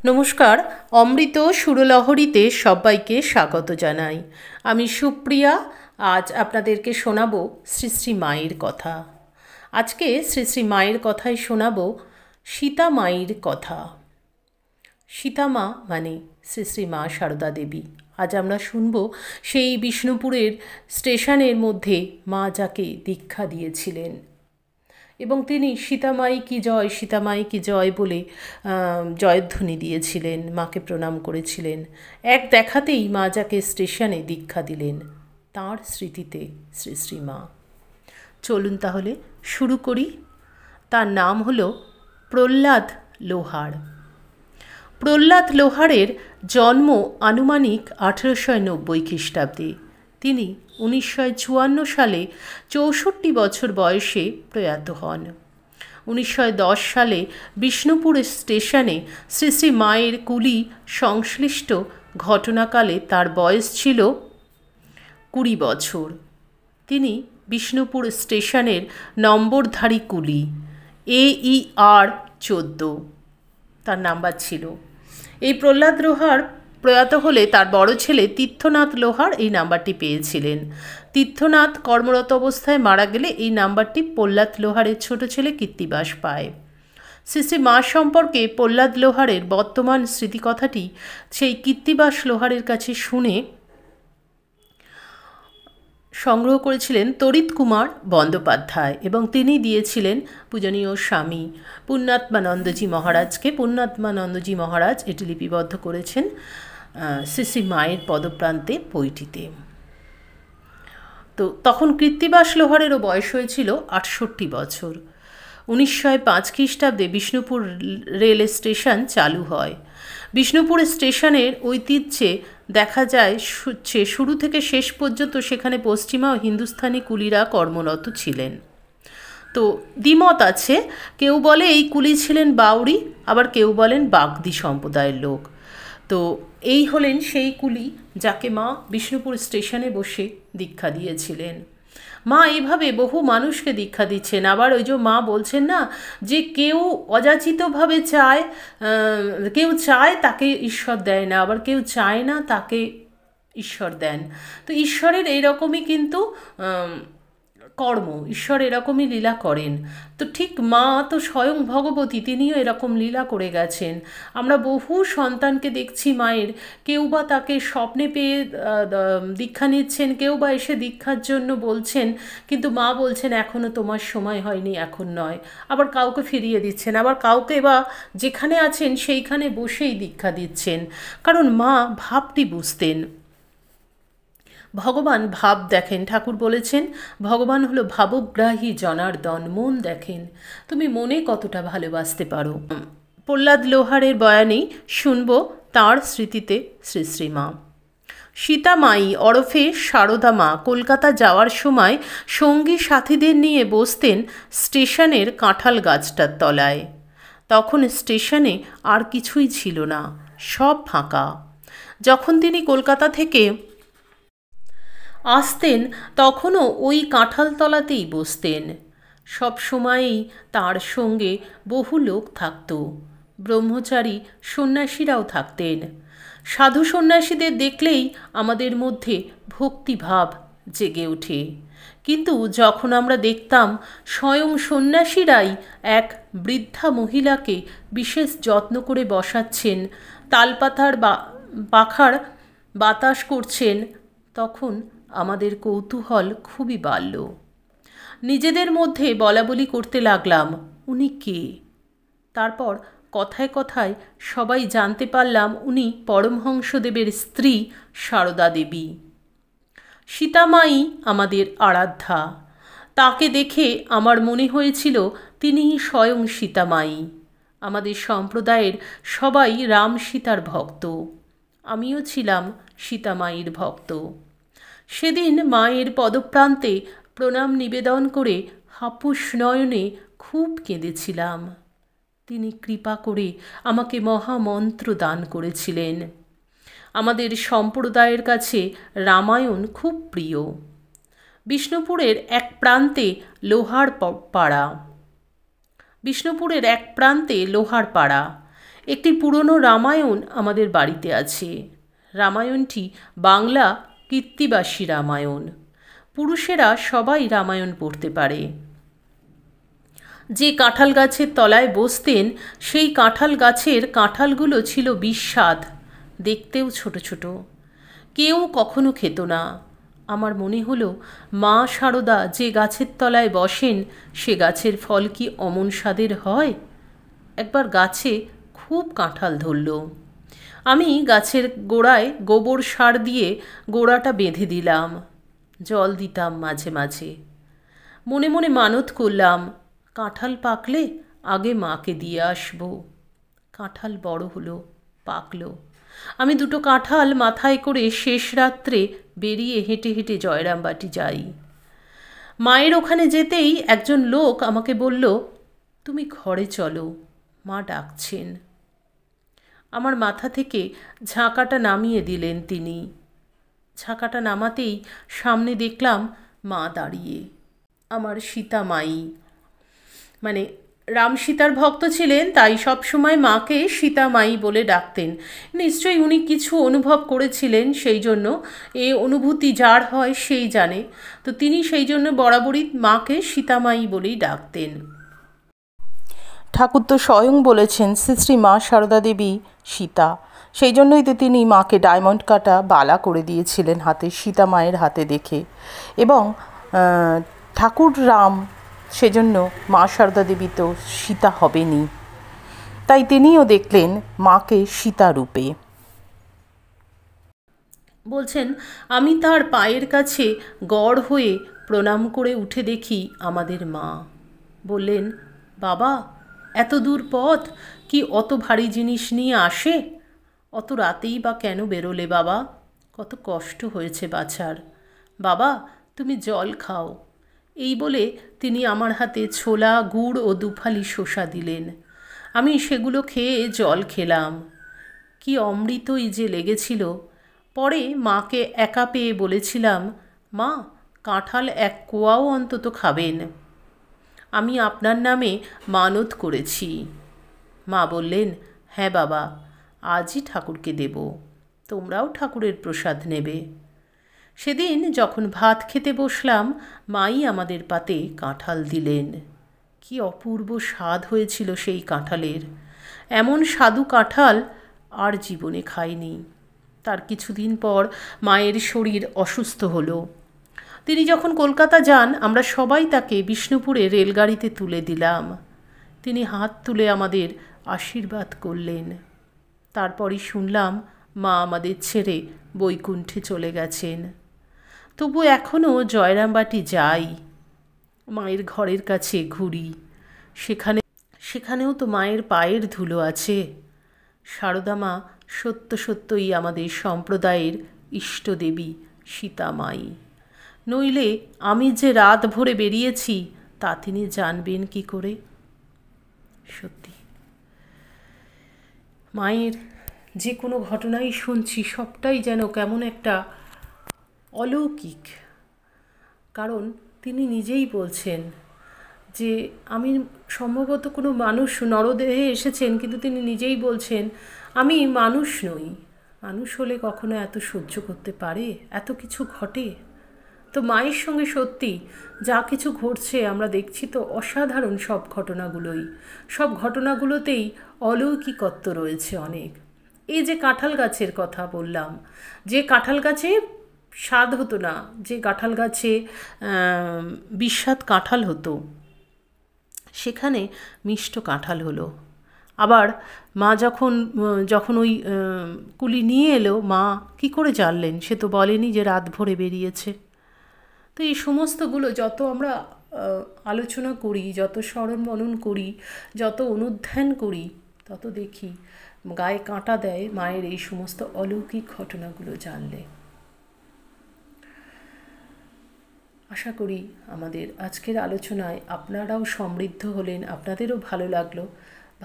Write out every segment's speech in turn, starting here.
নমস্কার, অমৃত সুরলহরীতে সবাইকে স্বাগত জানাই। আমি সুপ্রিয়া। আজ আপনাদেরকে শোনাবো শ্রী শ্রী মায়ের কথা। আজকে শ্রী শ্রী মায়ের কথাই শোনাবো সীতা মায়ের কথা। সীতা মা মানে শ্রী শ্রী মা সারদা দেবী। আজ আমরা শুনব সেই বিষ্ণুপুরের স্টেশনের মধ্যে মা যাকে দীক্ষা দিয়েছিলেন এবং তিনি সীতামাই কি জয়, সীতামাই কি জয় বলে জয়ধ্বনি দিয়েছিলেন, মাকে প্রণাম করেছিলেন। এক দেখাতেই মা যাকে স্টেশনে দীক্ষা দিলেন, তাঁর স্মৃতিতে শ্রী শ্রী মা। চলুন তাহলে শুরু করি। তার নাম হলো প্রহ্লাদ লোহার। প্রহ্লাদ লোহারের জন্ম আনুমানিক 1890 খ্রিস্টাব্দে। তিনি 1954 সালে 64 বছর বয়সে প্রয়াত হন। 1910 সালে বিষ্ণুপুর স্টেশনে শ্রী শ্রী মায়ের কুলি সংশ্লিষ্ট ঘটনাকালে তার বয়স ছিল 20 বছর। তিনি বিষ্ণুপুর স্টেশনের নম্বরধারী কুলি AER 14 তার নাম্বার ছিল। এই প্রহ্লাদ লোহার প্রয়াত হলে তার বড় ছেলে তীর্থনাথ লোহার এই নাম্বারটি পেয়েছিলেন। তীর্থনাথ কর্মরত অবস্থায় মারা গেলে এই নাম্বারটি প্রহ্লাদ লোহারের ছোট ছেলে কীর্তিবাস পায়। শ্রী শ্রী মা সম্পর্কে প্রহ্লাদ লোহারের বর্তমান স্মৃতিকথাটি সেই কীর্তিবাস লোহারের কাছে শুনে সংগ্রহ করেছিলেন তড়িৎ কুমার বন্দ্যোপাধ্যায় এবং তিনি দিয়েছিলেন পূজনীয় স্বামী পুণ্যাত্মানন্দজি মহারাজকে। পুণ্যাত্মানন্দজি মহারাজ এটি লিপিবদ্ধ করেছেন শ্রী শ্রী মায়ের পদপ্রান্তে বইটিতে। তো তখন কীর্তিবাস লোহারেরও বয়স হয়েছিল 68 বছর। 1905 খ্রিস্টাব্দে বিষ্ণুপুর রেল স্টেশন চালু হয়। বিষ্ণুপুর স্টেশনের ঐতিহ্যে দেখা যায় শুরু থেকে শেষ পর্যন্ত সেখানে পশ্চিমা ও হিন্দুস্থানি কুলিরা কর্মরত ছিলেন। তো দ্বিমত আছে, কেউ বলে এই কুলি ছিলেন বাউরি, আবার কেউ বলেন বাগদি সম্প্রদায়ের লোক। তো এই হলেন সেই কুলি যাকে মা বিষ্ণুপুর স্টেশনে বসে দীক্ষা দিয়েছিলেন। মা এইভাবে বহু মানুষকে দীক্ষা দিচ্ছেন। আবার ওই যে মা বলছেন না যে কেউ অযাচিতভাবে চায়, কেউ চায় তাকে ঈশ্বর দেয় না, আবার কেউ চায় না তাকে ঈশ্বর দেন। তো ঈশ্বরের এইরকমই কিন্তু কর্ম, ঈশ্বর এরকমই লীলা করেন। তো ঠিক মা তো স্বয়ং ভগবতী, তিনিও এরকম লীলা করে গেছেন। আমরা বহু সন্তানকে দেখছি মায়ের, কেউ বা তাকে স্বপ্নে পেয়ে দীক্ষা নিচ্ছেন, কেউ বা এসে দীক্ষার জন্য বলছেন, কিন্তু মা বলছেন এখনও তোমার সময় হয়নি, এখন নয়। আবার কাউকে ফিরিয়ে দিচ্ছেন, আবার কাউকে বা যেখানে আছেন সেইখানে বসেই দীক্ষা দিচ্ছেন। কারণ মা ভাবটি বুঝতেন। ভগবান ভাব দেখেন। ঠাকুর বলেছেন ভগবান হলো ভাবগ্রাহী জনার্দন, মন দেখেন, তুমি মনে কতটা ভালোবাসতে পারো। প্রহ্লাদ লোহারের বয়ানেই শুনব তাঁর স্মৃতিতে শ্রী শ্রী মা। সীতা মাই ওরফে সারদা মা কলকাতা যাওয়ার সময় সঙ্গী সাথীদের নিয়ে বসতেন স্টেশনের কাঁঠাল গাছটার তলায়। তখন স্টেশনে আর কিছুই ছিল না, সব ফাঁকা। যখন তিনি কলকাতা থেকে আসতেন তখনও ওই কাঁঠালতলাতেই বসতেন। সব সময়ই তার সঙ্গে বহু লোক থাকত। ব্রহ্মচারী সন্ন্যাসীরাও থাকতেন। সাধু সন্ন্যাসীদের দেখলেই আমাদের মধ্যে ভক্তিভাব জেগে ওঠে। কিন্তু যখন আমরা দেখতাম স্বয়ং সন্ন্যাসীরাই এক বৃদ্ধা মহিলাকে বিশেষ যত্ন করে বসাচ্ছেন, তালপাতার পাখার বাতাস করছেন, তখন আমাদের কৌতূহল খুবই বাড়ল। নিজেদের মধ্যে বলাবলি করতে লাগলাম উনি কে। তারপর কথায় কথায় সবাই জানতে পারলাম উনি পরমহংসদেবের স্ত্রী সারদা দেবী। সীতামাই আমাদের আরাধ্যা। তাকে দেখে আমার মনে হয়েছিল তিনিই স্বয়ং সীতামাই। আমাদের সম্প্রদায়ের সবাই রাম সীতার ভক্ত, আমিও ছিলাম সীতামাইয়ের ভক্ত। সেদিন মায়ের পদপ্রান্তে প্রণাম নিবেদন করে হাপুস নয়নে খুব কেঁদেছিলাম। তিনি কৃপা করে আমাকে মহামন্ত্র দান করেছিলেন। আমাদের সম্প্রদায়ের কাছে রামায়ণ খুব প্রিয়। বিষ্ণুপুরের এক প্রান্তে লোহার পাড়া। বিষ্ণুপুরের এক প্রান্তে লোহার পাড়া। একটি পুরনো রামায়ণ আমাদের বাড়িতে আছে। রামায়ণটি বাংলা কৃত্তিবাসী রামায়ণ। পুরুষেরা সবাই রামায়ণ পড়তে পারে। যে কাঁঠাল গাছের তলায় বসতেন সেই কাঁঠাল গাছের কাঁঠালগুলো ছিল বিস্বাদ, দেখতেও ছোট ছোট। কেউ কখনো খেত না। আমার মনে হলো মা সারদা যে গাছের তলায় বসেন সে গাছের ফল কি অমন স্বাদের হয়? একবার গাছে খুব কাঁঠাল ধরল। আমি গাছের গোড়ায় গোবর সার দিয়ে গোড়াটা বেঁধে দিলাম। জল দিতাম মাঝে মাঝে। মনে মনে মানত করলাম, কাঁঠাল পাকলে আগে মাকে দিয়ে আসবো। কাঁঠাল বড় হলো, পাকলো। আমি দুটো কাঁঠাল মাথায় করে শেষ রাত্রে বেরিয়ে হেঁটে হেঁটে জয়রামবাটি যাই। মায়ের ওখানে যেতেই একজন লোক আমাকে বলল, তুমি ঘরে চলো, মা ডাকছেন। আমার মাথা থেকে ঝাঁকাটা নামিয়ে দিলেন তিনি। ঝাঁকাটা নামাতেই সামনে দেখলাম মা দাঁড়িয়ে, আমার সীতা মাই। মানে রাম সীতার ভক্ত ছিলেন, তাই সবসময় মাকে সীতা মাই বলে ডাকতেন। নিশ্চয়ই উনি কিছু অনুভব করেছিলেন, সেই জন্য এ অনুভূতি যার হয় সেই জানে। তো তিনি সেই জন্য বরাবরই মাকে সীতা মাই বলেই ডাকতেন। ঠাকুর তো স্বয়ং বলেছেন শ্রী শ্রী মা সারদা দেবী সীতা। সেই জন্যই তো তিনি মাকে ডায়মন্ড কাটা বালা করে দিয়েছিলেন হাতে, সীতা মায়ের হাতে দেখে। এবং ঠাকুর রাম, সেজন্য মা সারদা দেবী তো সীতা হবেনি। তাই তিনিও দেখলেন মাকে সীতা রূপে। বলছেন, আমি তার পায়ের কাছে গড় হয়ে প্রণাম করে উঠে দেখি আমাদের মা। বললেন, বাবা, এত দূর পথ কি অত ভারী জিনিস নিয়ে আসে? অত রাতেই বা কেন বেরোলে বাবা? কত কষ্ট হয়েছে বাছার। বাবা, তুমি জল খাও। এই বলে তিনি আমার হাতে ছোলা, গুড় ও দুফালি শসা দিলেন। আমি সেগুলো খেয়ে জল খেলাম। কি অমৃতই যে লেগেছিল। পরে মাকে একা পেয়ে বলেছিলাম, মা, কাঁঠাল এক কোয়াও অন্তত খাবেন। আমি আপনার নামে মানত করেছি। মা বললেন, হ্যাঁ বাবা, আজই ঠাকুরকে দেব, তোমরাও ঠাকুরের প্রসাদ নেবে। সেদিন যখন ভাত খেতে বসলাম, মাই আমাদের পাতে কাঁঠাল দিলেন। কি অপূর্ব স্বাদ হয়েছিল সেই কাঁঠালের। এমন স্বাদু কাঁঠাল আর জীবনে খাইনি। তার কিছুদিন পর মায়ের শরীর অসুস্থ হলো। তিনি যখন কলকাতা যান, আমরা সবাই তাকে বিষ্ণুপুরে রেলগাড়িতে তুলে দিলাম। তিনি হাত তুলে আমাদের আশীর্বাদ করলেন। তারপরই শুনলাম মা আমাদের ছেড়ে বৈকুণ্ঠে চলে গেছেন। তবু এখনও জয়রামবাটি যাই, মায়ের ঘরের কাছে ঘুরি। সেখানেও তো মায়ের পায়ের ধুলো আছে। সারদা মা সত্য সত্যই আমাদের সম্প্রদায়ের ইষ্টদেবী সীতা মাই। নইলে আমি যে রাত ভরে বেরিয়েছি তা তিনি জানবেন কি করে? সত্যি মায়ের যে কোনো ঘটনাই শুনছি সবটাই যেন কেমন একটা অলৌকিক। কারণ তিনি নিজেই বলছেন যে আমি সম্ভবত কোনো মানুষ নরদেহে এসেছেন, কিন্তু তিনি নিজেই বলছেন আমি মানুষ নই। মানুষ হলে কখনো এত সহ্য করতে পারে? এত কিছু ঘটে? তো মায়ের সঙ্গে সত্যি যা কিছু ঘটছে আমরা দেখছি তো অসাধারণ সব ঘটনাগুলোই। সব ঘটনাগুলোতেই অলৌকিকত্ব রয়েছে অনেক। এই যে কাঁঠাল গাছের কথা বললাম, যে কাঁঠাল গাছে স্বাদ হতো না, যে কাঁঠাল গাছে বিস্বাদ কাঁঠাল হতো, সেখানে মিষ্ট কাঁঠাল হলো। আবার মা যখন ওই কুলি নিয়ে এলো, মা কি করে জানলেন? সে তো বলেনি যে রাত ভরে বেরিয়েছে। তো এই সমস্তগুলো যত আমরা আলোচনা করি, যত স্মরণ মনন করি, যত অনুধ্যান করি, তত দেখি গায়ে কাঁটা দেয় মায়ের এই সমস্ত অলৌকিক ঘটনাগুলো জানলে। আশা করি আমাদের আজকের আলোচনায় আপনারাও সমৃদ্ধ হলেন, আপনাদেরও ভালো লাগলো।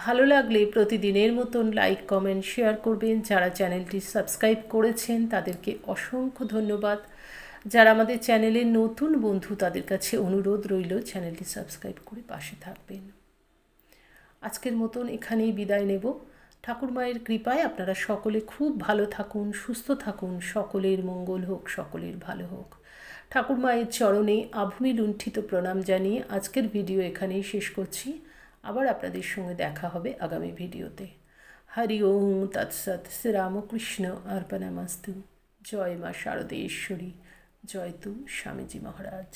ভালো লাগলে প্রতিদিনের মতন লাইক, কমেন্ট, শেয়ার করবেন। যারা চ্যানেলটি সাবস্ক্রাইব করেছেন তাদেরকে অসংখ্য ধন্যবাদ। যারা আমাদের চ্যানেলের নতুন বন্ধু তাদের কাছে অনুরোধ রইল চ্যানেলটি সাবস্ক্রাইব করে পাশে থাকবেন। আজকের মতন এখানেই বিদায় নেব। ঠাকুর মায়ের কৃপায় আপনারা সকলে খুব ভালো থাকুন, সুস্থ থাকুন, সকলের মঙ্গল হোক, সকলের ভালো হোক। ঠাকুর মায়ের চরণে আভূমি লুণ্ঠিত প্রণাম জানিয়ে আজকের ভিডিও এখানেই শেষ করছি। আবার আপনাদের সঙ্গে দেখা হবে আগামী ভিডিওতে। হরি ওম তৎসৎ। শ্রীরামকৃষ্ণ অর্পণমস্তু। জয় মা শারদেশ্বরী। জয় তু স্বামীজি মহারাজ।